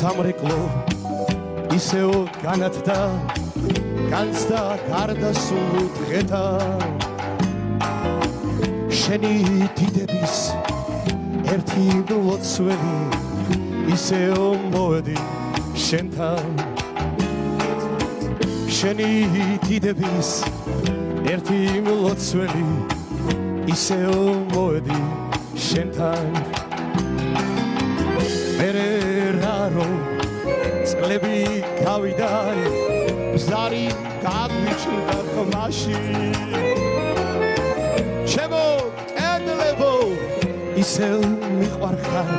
სამრეკლო ისევ განათდა განცდა გარდასულ დღეთა შენი დიდების ერთი ლოცველი ისევ მოედი შენთან შენი დიდების ერთი ლოცველი ისევ მოედი შენთან მერე რარო წლები გავიდა ზარი გაგვიჩნდა ხმაში ჩემო კედლებო ისევ მიყვარხარ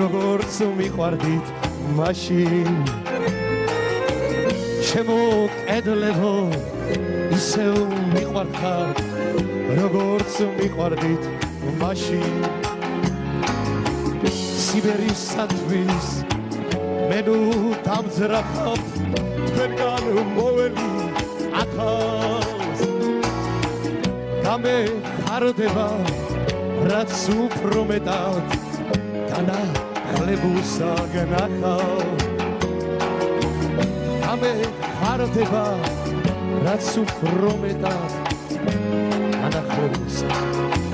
როგორც მიყვარდით მაშინ ჩემო კედლებო ისევ მიყვარხარ როგორც მიყვარდით მაშინ სიბერისათვის მე ნუ დამძრახავ თქვენგან მოველი ახალს გამეხარდება რაც უფრო მეტად განახლებულსა განახავ გამეხარდება რაც უფრო მეტად განახლებულსა